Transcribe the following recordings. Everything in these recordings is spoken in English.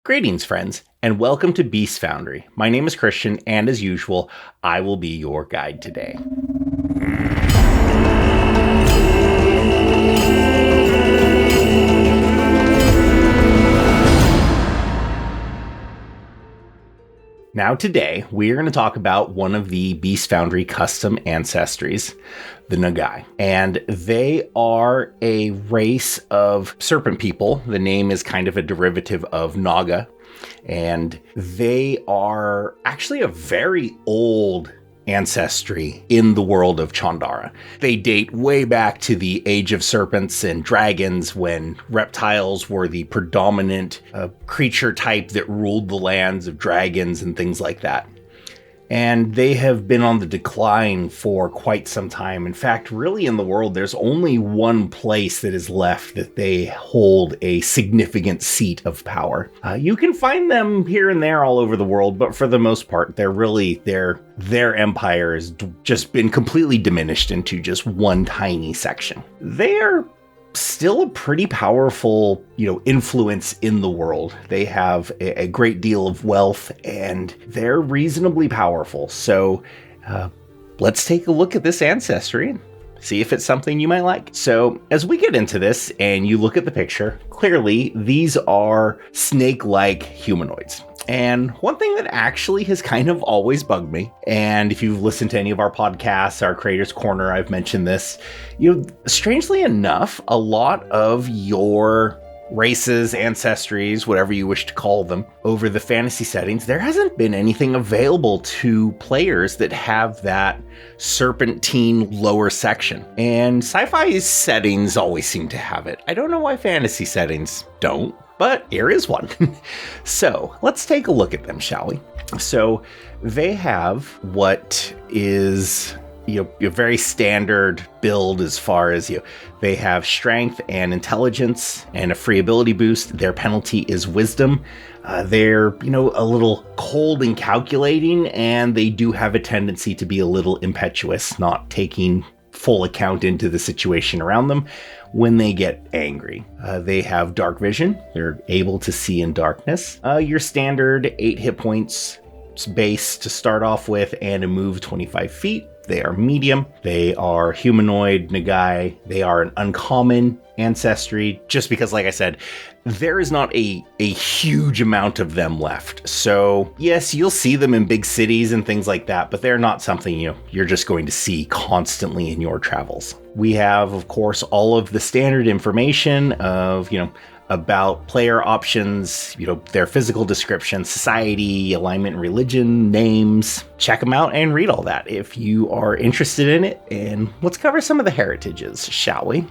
Greetings, friends, and welcome to Beast Foundry. My name is Christian, and as usual, I will be your guide today. Now today, we're going to talk about one of the Beast Foundry custom ancestries, the Nagi. And they are a race of serpent people. The name is kind of a derivative of Naga. And they are actually a very old ancestry in the world of Chandara. They date way back to the age of serpents and dragons, when reptiles were the predominant creature type that ruled the lands of dragons and things like that. And they have been on the decline for quite some time. In fact, really in the world, there's only one place that is left that they hold a significant seat of power. You can find them here and there all over the world, but for the most part, their empire has just been completely diminished into just one tiny section. They're still a pretty powerful, influence in the world. They have a great deal of wealth and they're reasonably powerful. So let's take a look at this ancestry and see if it's something you might like. So as we get into this and you look at the picture, clearly these are snake-like humanoids. And one thing that actually has kind of always bugged me, and if you've listened to any of our podcasts, our Creators Corner, I've mentioned this, strangely enough, a lot of your races, ancestries, whatever you wish to call them, over the fantasy settings, there hasn't been anything available to players that have that serpentine lower section. And sci-fi settings always seem to have it. I don't know why fantasy settings don't, but here is one. So let's take a look at them, shall we? So they have what is a very standard build as far as they have strength and intelligence and a free ability boost. Their penalty is wisdom. They're a little cold and calculating, and they do have a tendency to be a little impetuous, not taking full account into the situation around them when they get angry. They have dark vision. They're able to see in darkness. Your standard 8 hit points base to start off with, and a move 25 feet. They are medium. They are humanoid Nagi. They are an uncommon ancestry, just because, like I said, there is not a huge amount of them left. So yes, you'll see them in big cities and things like that, but they're not something you're just going to see constantly in your travels. We have, of course, all of the standard information of, about player options, their physical description, society, alignment, religion, names. Check them out and read all that if you are interested in it. And let's cover some of the heritages, shall we?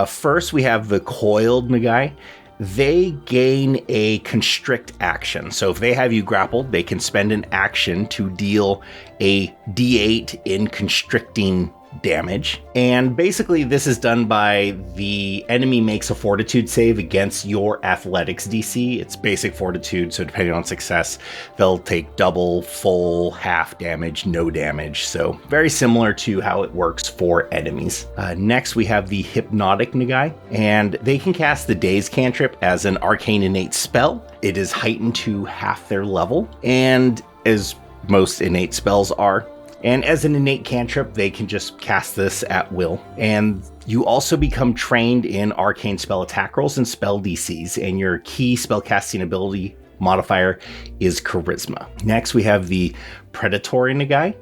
First, we have the coiled Nagi. They gain a constrict action. So if they have you grappled, they can spend an action to deal a D8 in constricting damage. And basically this is done by the enemy makes a fortitude save against your athletics DC. It's basic fortitude, so depending on success, they'll take double, full, half damage, no damage. So very similar to how it works for enemies. Next, we have the hypnotic Nagi, and they can cast the Daze cantrip as an arcane innate spell. It is heightened to half their level, and as most innate spells are, and as an innate cantrip, they can just cast this at will. And you also become trained in arcane spell attack rolls and spell DCs, and your key spellcasting ability modifier is charisma. Next, we have the predatory Nagi.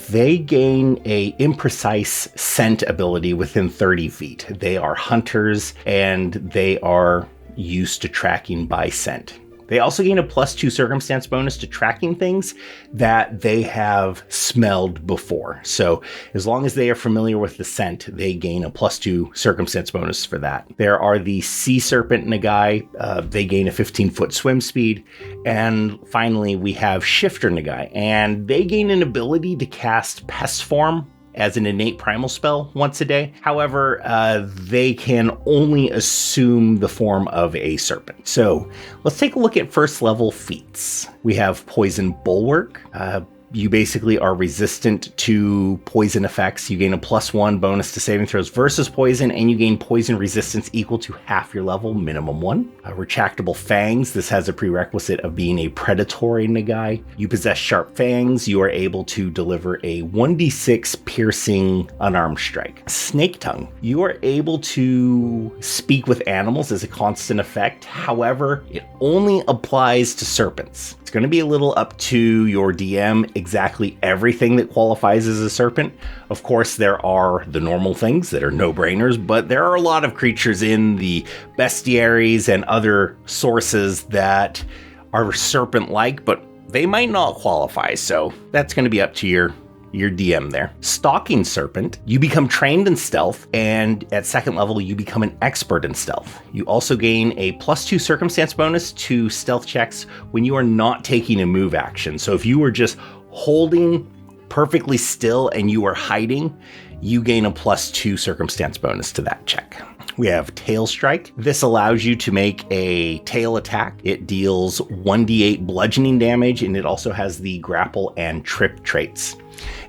They gain a imprecise scent ability within 30 feet. They are hunters, and they are used to tracking by scent. They also gain a +2 circumstance bonus to tracking things that they have smelled before. So as long as they are familiar with the scent, they gain a +2 circumstance bonus for that. There are the sea serpent Nagi. They gain a 15-foot swim speed. And finally, we have shifter Nagi, and they gain an ability to cast pest form as an innate primal spell once a day. However, they can only assume the form of a serpent. So let's take a look at first level feats. We have Poison Bulwark. You basically are resistant to poison effects. You gain a +1 bonus to saving throws versus poison, and you gain poison resistance equal to half your level, minimum 1. Retractable fangs. This has a prerequisite of being a predatory Nagi. You possess sharp fangs. You are able to deliver a 1d6 piercing unarmed strike. Snake tongue. You are able to speak with animals as a constant effect. However, it only applies to serpents. It's going to be a little up to your DM exactly everything that qualifies as a serpent. Of course, there are the normal things that are no-brainers, but there are a lot of creatures in the bestiaries and other sources that are serpent-like, but they might not qualify, so that's going to be up to your DM there. Stalking serpent, you become trained in stealth, and at second level, you become an expert in stealth. You also gain a +2 circumstance bonus to stealth checks when you are not taking a move action. So if you were just holding perfectly still and you are hiding, you gain a +2 circumstance bonus to that check. We have Tail Strike. This allows you to make a tail attack. It deals 1d8 bludgeoning damage, and it also has the grapple and trip traits.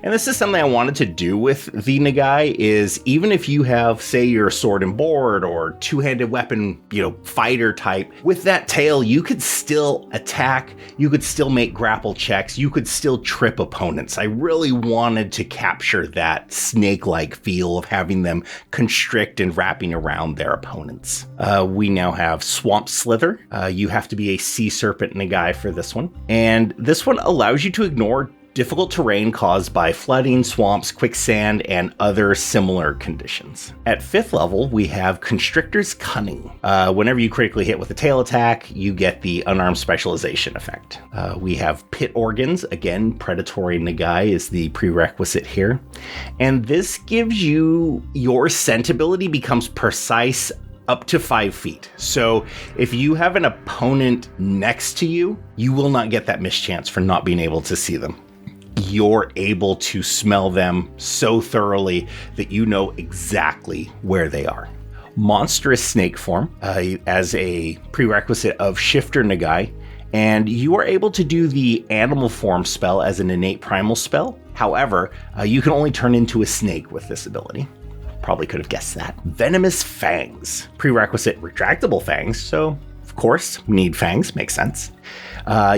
And this is something I wanted to do with the Nagi, is even if you have, say, your sword and board or two-handed weapon, fighter type, with that tail, you could still attack, you could still make grapple checks, you could still trip opponents. I really wanted to capture that snake-like feel of having them constrict and wrapping around their opponents. We now have Swamp Slither. You have to be a sea serpent Nagi for this one. And this one allows you to ignore difficult terrain caused by flooding, swamps, quicksand, and other similar conditions. At 5th level, we have Constrictor's Cunning. Whenever you critically hit with a tail attack, you get the unarmed specialization effect. We have Pit Organs. Again, predatory Nagi is the prerequisite here. And this gives you, your scent ability becomes precise up to 5 feet. So if you have an opponent next to you, you will not get that mischance for not being able to see them. You're able to smell them so thoroughly that you know exactly where they are. Monstrous Snake Form as a prerequisite of Shifter Nagi, and you are able to do the Animal Form spell as an innate primal spell. However, you can only turn into a snake with this ability. Probably could have guessed that. Venomous Fangs, prerequisite retractable fangs, so of course, need fangs, makes sense.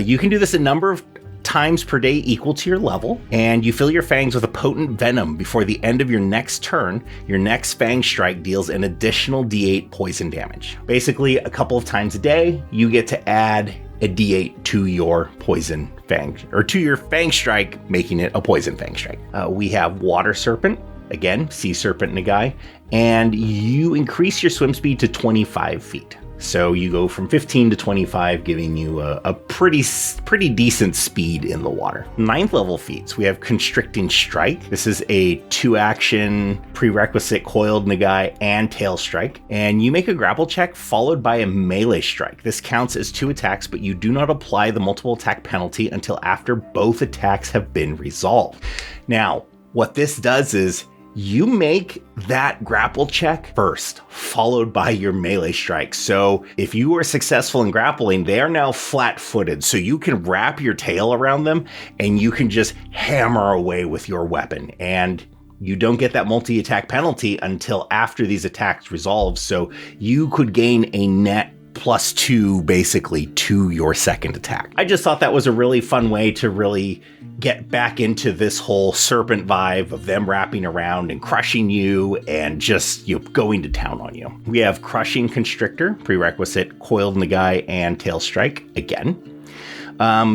You can do this a number of times per day equal to your level, and you fill your fangs with a potent venom before the end of your next turn. Your next fang strike deals an additional d8 poison damage. Basically, a couple of times a day, you get to add a d8 to your poison fang, or to your fang strike, making it a poison fang strike. We have Water Serpent, again, Sea Serpent Nagi, and you increase your swim speed to 25 feet. So you go from 15 to 25, giving you a pretty decent speed in the water. 9th level feats, we have Constricting Strike. This is a 2-action prerequisite coiled Nagi and tail strike. And you make a grapple check followed by a melee strike. This counts as 2 attacks, but you do not apply the multiple attack penalty until after both attacks have been resolved. Now, what this does is, you make that grapple check first, followed by your melee strike. So if you are successful in grappling, they are now flat-footed. So you can wrap your tail around them and you can just hammer away with your weapon. And you don't get that multi-attack penalty until after these attacks resolve. So you could gain a net +2 basically to your second attack. I just thought that was a really fun way to really get back into this whole serpent vibe of them wrapping around and crushing you and just going to town on you. We have Crushing Constrictor, prerequisite coiled Nagi and tail strike again.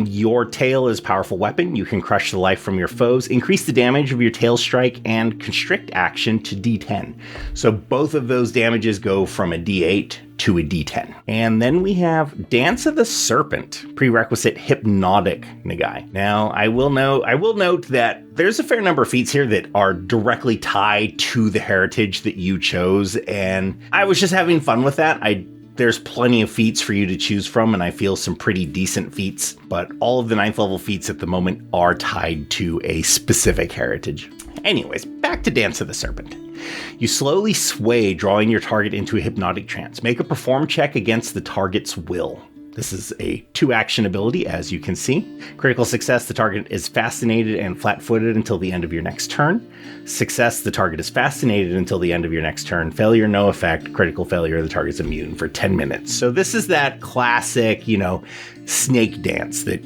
Your tail is a powerful weapon. You can crush the life from your foes, increase the damage of your tail strike, and constrict action to D10. So both of those damages go from a D8 to a D10. And then we have Dance of the Serpent, prerequisite hypnotic Nagi. Now, I will note that there's a fair number of feats here that are directly tied to the heritage that you chose, and I was just having fun with that. There's plenty of feats for you to choose from, and I feel some pretty decent feats, but all of the 9th level feats at the moment are tied to a specific heritage. Anyways, back to Dance of the Serpent. You slowly sway, drawing your target into a hypnotic trance. Make a perform check against the target's will. This is a 2-action ability, as you can see. Critical success, the target is fascinated and flat-footed until the end of your next turn. Success, the target is fascinated until the end of your next turn. Failure, no effect. Critical failure, the target is immune for 10 minutes. So this is that classic, snake dance that,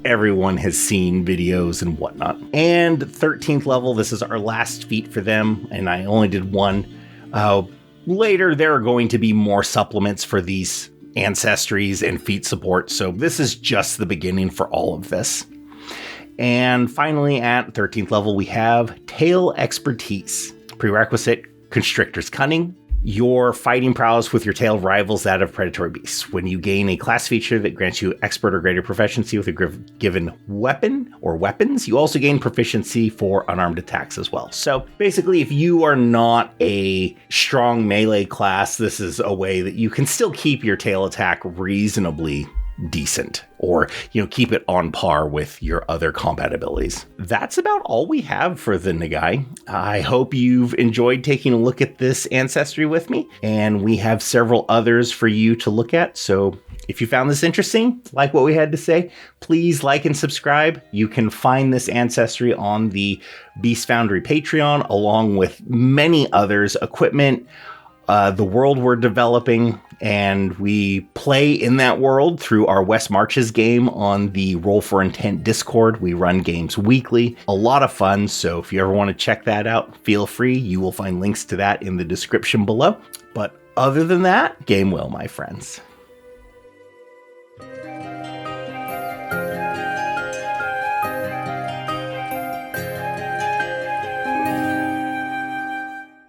everyone has seen videos and whatnot. And 13th level, this is our last feat for them, and I only did one. Later, there are going to be more supplements for these ancestries and feat support, so this is just the beginning for all of this. And finally, at 13th level, we have Tail Expertise. Prerequisite, Constrictor's Cunning. Your fighting prowess with your tail rivals that of predatory beasts. When you gain a class feature that grants you expert or greater proficiency with a given weapon or weapons, you also gain proficiency for unarmed attacks as well. So basically, if you are not a strong melee class, this is a way that you can still keep your tail attack reasonably decent, or keep it on par with your other combat abilities. That's about all we have for the Nagi. I hope you've enjoyed taking a look at this ancestry with me, and we have several others for you to look at. So if you found this interesting, like what we had to say, please like and subscribe. You can find this ancestry on the Beast Foundry Patreon, along with many others, equipment, the world we're developing, and we play in that world through our West Marches game on the Roll for Intent Discord. We run games weekly, a lot of fun. So if you ever want to check that out, feel free. You will find links to that in the description below. But other than that, game well, my friends.